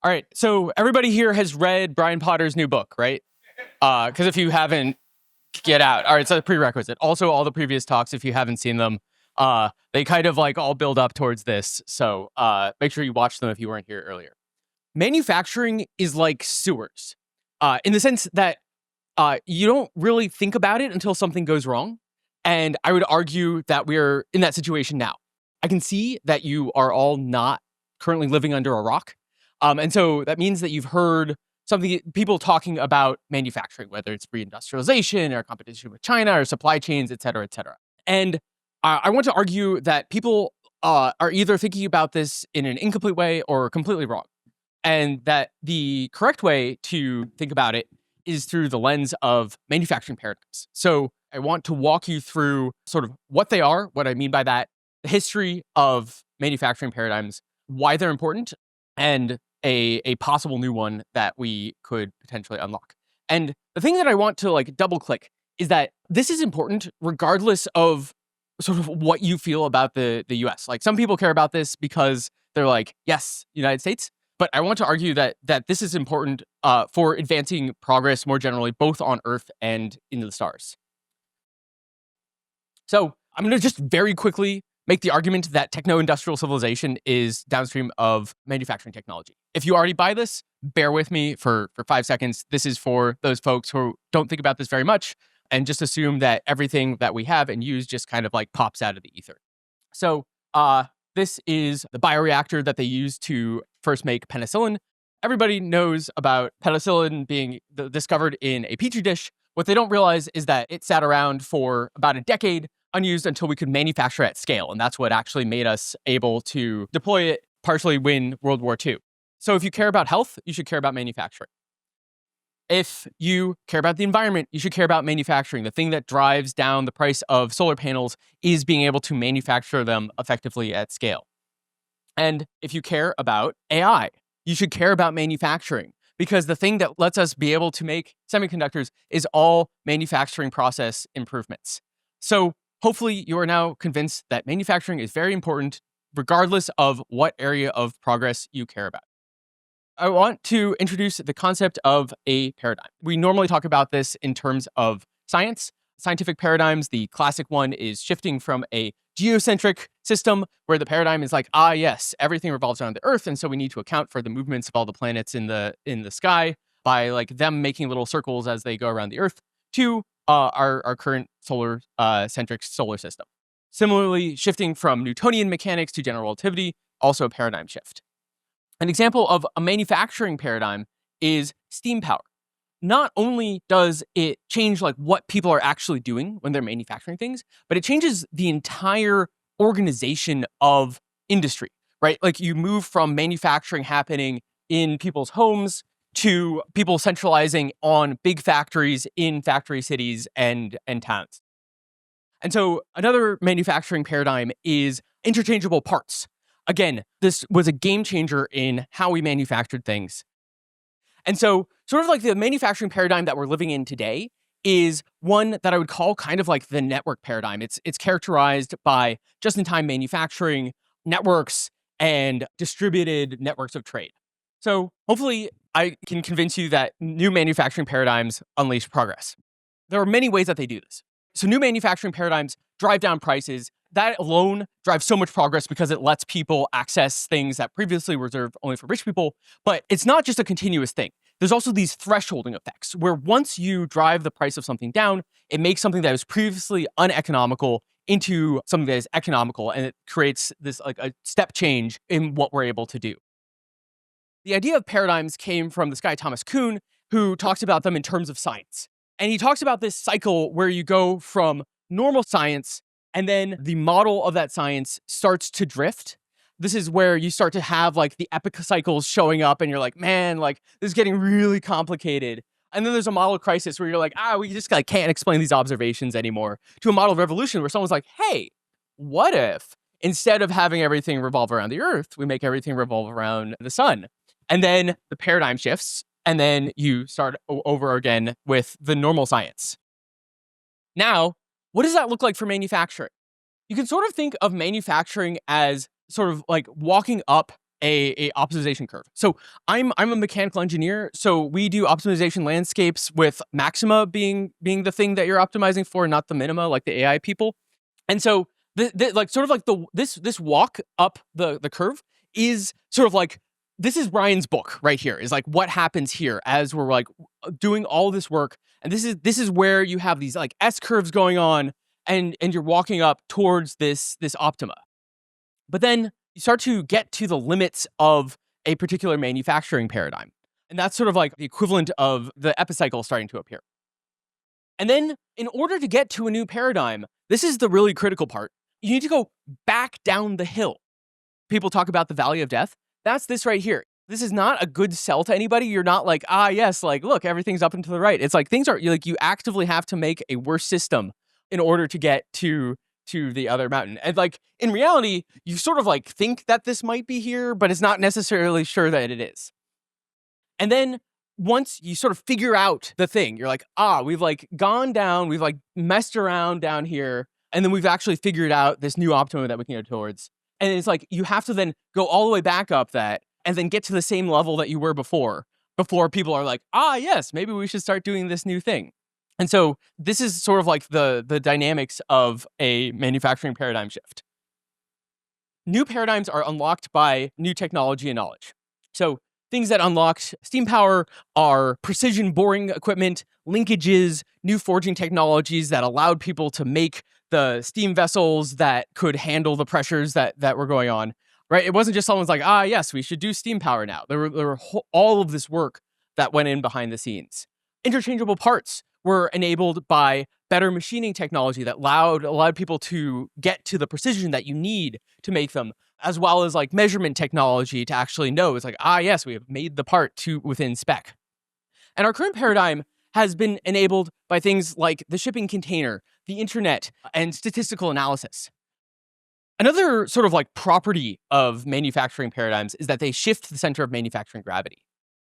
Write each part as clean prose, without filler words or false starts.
All right, so everybody here has read Brian Potter's new book, right? Because if you haven't, get out. All right, it's a prerequisite. Also, all the previous talks, if you haven't seen them, they kind of like all build up towards this. So make sure you watch them if you weren't here earlier. Manufacturing is like sewers, in the sense that you don't really think about it until something goes wrong. And I would argue that we're in that situation now. I can see that you are all not currently living under a rock. And so that means that you've heard people talking about manufacturing, whether it's reindustrialization or competition with China or supply chains, et cetera, et cetera. And I want to argue that people are either thinking about this in an incomplete way or completely wrong. And that the correct way to think about it is through the lens of manufacturing paradigms. So I want to walk you through sort of what they are, what I mean by that, the history of manufacturing paradigms, why they're important, and a possible new one that we could potentially unlock. And the thing that I want to like double click is that this is important regardless of sort of what you feel about the US. Like some people care about this because they're like, yes, United States. But I want to argue that this is important for advancing progress more generally, both on Earth and into the stars. So I'm going to just very quickly make the argument that techno-industrial civilization is downstream of manufacturing technology. If you already buy this, bear with me for 5 seconds. This is for those folks who don't think about this very much and just assume that everything that we have and use just kind of like pops out of the ether. So this is the bioreactor that they used to first make penicillin. Everybody knows about penicillin being discovered in a petri dish. What they don't realize is that it sat around for about a decade unused until we could manufacture at scale. And that's what actually made us able to deploy it, partially win World War II. So if you care about health, you should care about manufacturing. If you care about the environment, you should care about manufacturing. The thing that drives down the price of solar panels is being able to manufacture them effectively at scale. And if you care about AI, you should care about manufacturing, because the thing that lets us be able to make semiconductors is all manufacturing process improvements. So hopefully you are now convinced that manufacturing is very important, regardless of what area of progress you care about. I want to introduce the concept of a paradigm. We normally talk about this in terms of science. Scientific paradigms, the classic one is shifting from a geocentric system where the paradigm is like, yes, everything revolves around the Earth, and so we need to account for the movements of all the planets in the sky by like them making little circles as they go around the Earth, to our current solar centric solar system. Similarly, shifting from Newtonian mechanics to general relativity, also a paradigm shift. An example of a manufacturing paradigm is steam power. Not only does it change like what people are actually doing when they're manufacturing things, but it changes the entire organization of industry, right? Like you move from manufacturing happening in people's homes to people centralizing on big factories in factory cities and towns. And so another manufacturing paradigm is interchangeable parts. Again, this was a game changer in how we manufactured things. And so sort of like the manufacturing paradigm that we're living in today is one that I would call kind of like the network paradigm. It's characterized by just-in-time manufacturing, networks, and distributed networks of trade. So hopefully I can convince you that new manufacturing paradigms unleash progress. There are many ways that they do this. So new manufacturing paradigms drive down prices. That alone drives so much progress because it lets people access things that previously were reserved only for rich people. But it's not just a continuous thing. There's also these thresholding effects where once you drive the price of something down, it makes something that was previously uneconomical into something that is economical, and it creates this like a step change in what we're able to do. The idea of paradigms came from this guy, Thomas Kuhn, who talks about them in terms of science. And he talks about this cycle where you go from normal science and then the model of that science starts to drift. This is where you start to have like the epic cycles showing up and you're like, man, like this is getting really complicated. And then there's a model crisis where you're like, we just like can't explain these observations anymore, to a model revolution where someone's like, hey, what if instead of having everything revolve around the Earth, we make everything revolve around the sun? And then the paradigm shifts, and then you start over again with the normal science. Now, what does that look like for manufacturing? You can sort of think of manufacturing as sort of like walking up a optimization curve. So I'm a mechanical engineer, so we do optimization landscapes with maxima being the thing that you're optimizing for, not the minima like the AI people. And so like sort of like this walk up the curve is sort of like, this is Ryan's book right here, is like what happens here as we're like doing all this work. And this is where you have these like S curves going on, and you're walking up towards this optima. But then you start to get to the limits of a particular manufacturing paradigm. And that's sort of like the equivalent of the epicycle starting to appear. And then in order to get to a new paradigm, this is the really critical part. You need to go back down the hill. People talk about the valley of death. That's this right here. This is not a good sell to anybody. You're not like, yes, like, look, everything's up and to the right. It's like things are like, you actively have to make a worse system in order to get to the other mountain. And like in reality, you sort of like think that this might be here, but it's not necessarily sure that it is. And then once you sort of figure out the thing, you're like, we've like gone down, we've like messed around down here, and then we've actually figured out this new optimum that we can go towards. And it's like, you have to then go all the way back up that and then get to the same level that you were before people are like, yes, maybe we should start doing this new thing. And so this is sort of like the dynamics of a manufacturing paradigm shift. New paradigms are unlocked by new technology and knowledge. So things that unlocked steam power are precision boring equipment, linkages, new forging technologies that allowed people to make the steam vessels that could handle the pressures that were going on, right? It wasn't just someone's like, yes, we should do steam power now. There were all of this work that went in behind the scenes. Interchangeable parts were enabled by better machining technology that allowed people to get to the precision that you need to make them, as well as like measurement technology to actually know it's like, yes, we have made the part to within spec. And our current paradigm has been enabled by things like the shipping container, the internet, and statistical analysis. Another sort of like property of manufacturing paradigms is that they shift the center of manufacturing gravity.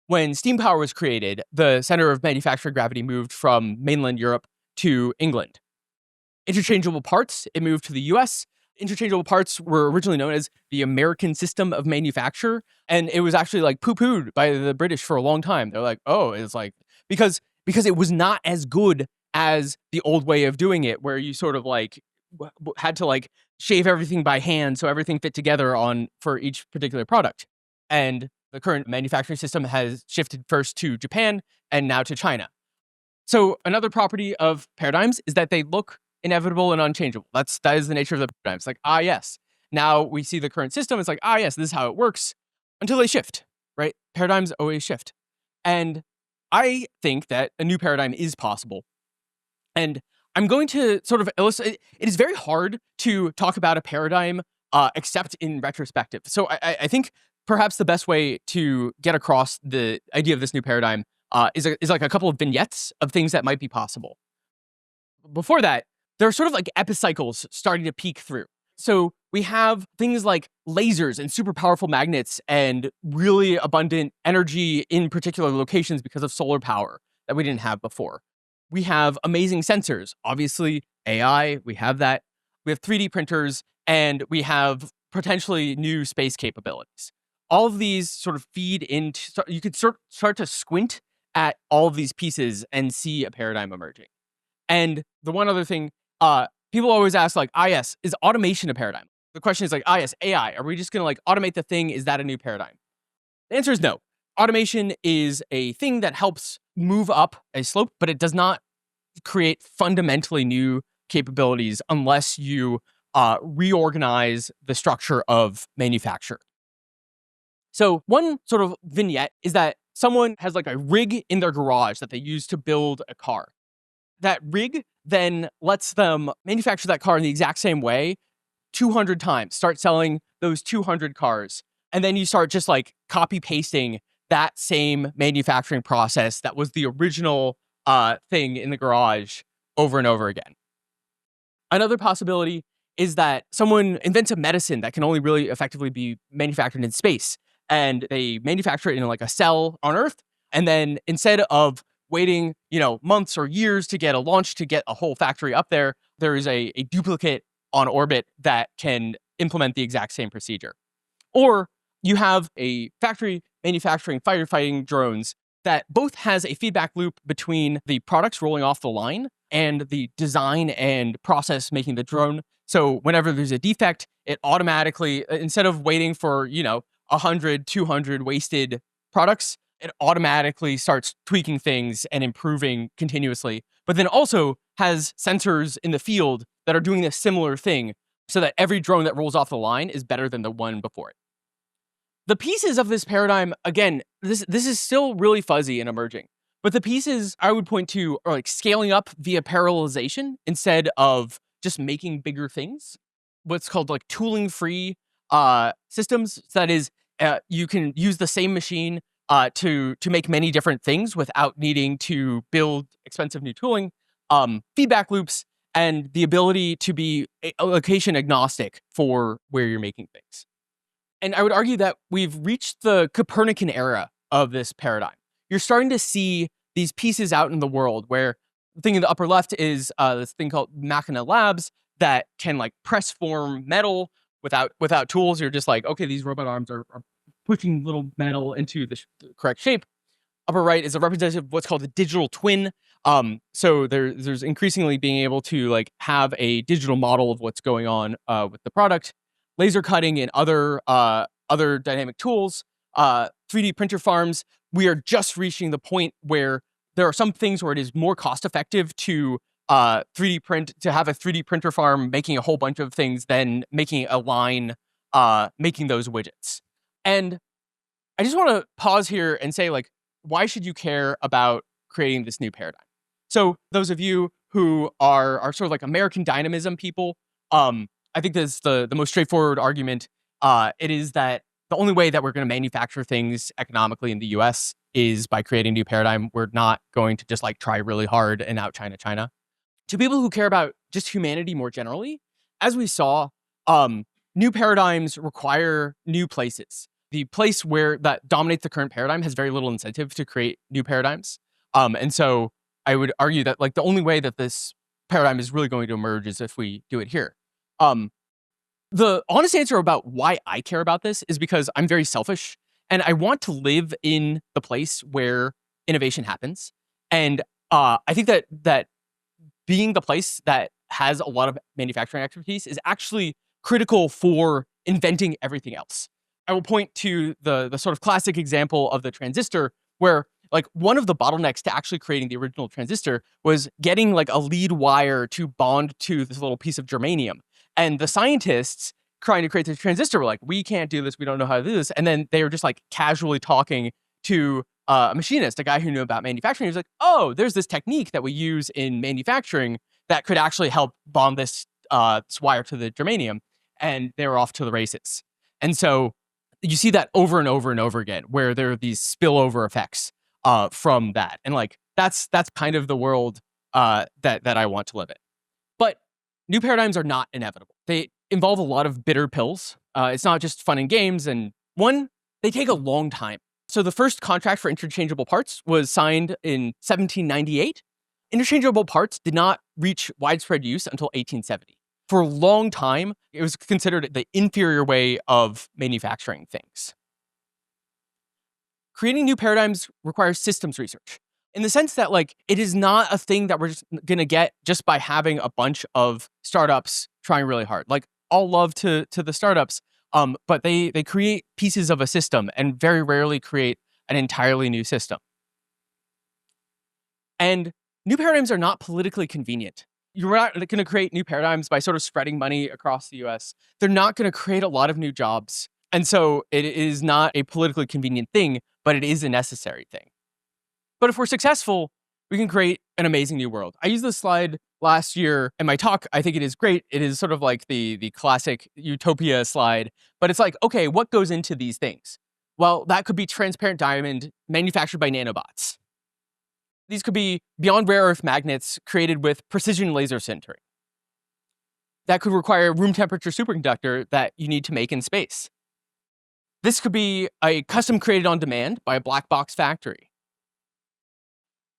When steam power was created, the center of manufacturing gravity moved from mainland Europe to England. Interchangeable parts, it moved to the US. Interchangeable parts were originally known as the American system of manufacture, and it was actually like poo-pooed by the British for a long time. They're like, it's like, because it was not as good as the old way of doing it, where you sort of like had to like shave everything by hand so everything fit together for each particular product. And the current manufacturing system has shifted first to Japan and now to China. So another property of paradigms is that they look inevitable and unchangeable. That is the nature of the paradigm. It's like, yes. Now we see the current system. It's like, yes, this is how it works, until they shift, right? Paradigms always shift. And I think that a new paradigm is possible. And I'm going to sort of illustrate, it is very hard to talk about a paradigm except in retrospective. So I think perhaps the best way to get across the idea of this new paradigm is like a couple of vignettes of things that might be possible. Before that, there are sort of like epicycles starting to peek through. So we have things like lasers and super powerful magnets and really abundant energy in particular locations because of solar power that we didn't have before. We have amazing sensors, obviously AI, we have that. We have 3D printers, and we have potentially new space capabilities. All of these sort of feed into, you could start to squint at all of these pieces and see a paradigm emerging. And the one other thing, people always ask like, yes, is automation a paradigm? The question is like, yes, AI, are we just gonna like automate the thing? Is that a new paradigm? The answer is no. Automation is a thing that helps move up a slope, but it does not create fundamentally new capabilities unless you reorganize the structure of manufacture. So one sort of vignette is that someone has like a rig in their garage that they use to build a car. That rig then lets them manufacture that car in the exact same way 200 times, start selling those 200 cars. And then you start just like copy pasting that same manufacturing process that was the original thing in the garage over and over again. Another possibility is that someone invents a medicine that can only really effectively be manufactured in space. And they manufacture it in like a cell on Earth. And then instead of waiting, months or years to get a launch to get a whole factory up there, there is a duplicate on orbit that can implement the exact same procedure. Or You have a factory manufacturing firefighting drones that both has a feedback loop between the products rolling off the line and the design and process making the drone. So whenever there's a defect, it automatically, instead of waiting for, 100, 200 wasted products, it automatically starts tweaking things and improving continuously. But then also has sensors in the field that are doing a similar thing so that every drone that rolls off the line is better than the one before it. The pieces of this paradigm, again, this is still really fuzzy and emerging. But the pieces I would point to are like scaling up via parallelization instead of just making bigger things. What's called like tooling free systems. So that is, you can use the same machine to make many different things without needing to build expensive new tooling. Feedback loops and the ability to be location agnostic for where you're making things. And I would argue that we've reached the Copernican era of this paradigm. You're starting to see these pieces out in the world where the thing in the upper left is this thing called Mechanized labs that can like press form metal without tools. You're just like, okay, these robot arms are pushing little metal into the correct shape. Upper right is a representative of what's called a digital twin. So there's increasingly being able to like have a digital model of what's going on with the product. Laser cutting and other dynamic tools, 3D printer farms. We are just reaching the point where there are some things where it is more cost effective to 3D print, to have a 3D printer farm making a whole bunch of things than making a line making those widgets. And I just want to pause here and say, like, why should you care about creating this new paradigm? So those of you who are sort of like American dynamism people, I think that's the most straightforward argument. It is that the only way that we're going to manufacture things economically in the US is by creating a new paradigm. We're not going to just like try really hard and out China. To people who care about just humanity more generally, as we saw, new paradigms require new places. The place where that dominates the current paradigm has very little incentive to create new paradigms. And so I would argue that like the only way that this paradigm is really going to emerge is if we do it here. The honest answer about why I care about this is because I'm very selfish and I want to live in the place where innovation happens. And I think that being the place that has a lot of manufacturing expertise is actually critical for inventing everything else. I will point to the sort of classic example of the transistor where like one of the bottlenecks to actually creating the original transistor was getting like a lead wire to bond to this little piece of germanium. And the scientists trying to create the transistor were like, we can't do this. We don't know how to do this. And then they were just like casually talking to a machinist, a guy who knew about manufacturing. He was like, oh, there's this technique that we use in manufacturing that could actually help bond this wire to the germanium. And they were off to the races. And so you see that over and over and over again, where there are these spillover effects from that. And like, that's kind of the world that I want to live in. But new paradigms are not inevitable. They involve a lot of bitter pills. It's not just fun and games. And one, they take a long time. So the first contract for interchangeable parts was signed in 1798. Interchangeable parts did not reach widespread use until 1870. For a long time, it was considered the inferior way of manufacturing things. Creating new paradigms requires systems research in the sense that like it is not a thing that we're just going to get just by having a bunch of startups trying really hard. Like all love to the startups, but they create pieces of a system and very rarely create an entirely new system. And new paradigms are not politically convenient. You're not going to create new paradigms by sort of spreading money across the US. They're not going to create a lot of new jobs. And so it is not a politically convenient thing, but it is a necessary thing. But if we're successful, we can create an amazing new world. I used this slide last year in my talk. I think it is great. It is sort of like the classic utopia slide, but it's like, okay, what goes into these things? Well, that could be transparent diamond manufactured by nanobots. These could be beyond rare earth magnets created with precision laser sintering. That could require room temperature superconductor that you need to make in space. This could be a custom created on demand by a black box factory.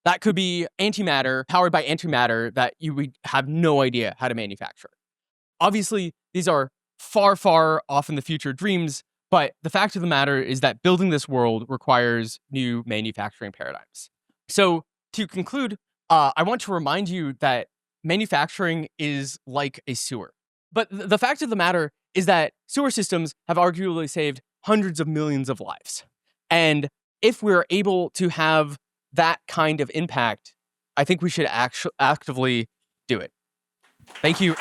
That could be antimatter powered by antimatter that you would have no idea how to manufacture. Obviously, these are far, far off in the future dreams, But the fact of the matter is that building this world requires new manufacturing paradigms. So to conclude, I want to remind you that manufacturing is like a sewer. But the fact of the matter is that sewer systems have arguably saved hundreds of millions of lives. And if we're able to have that kind of impact, I think we should actively do it. Thank you.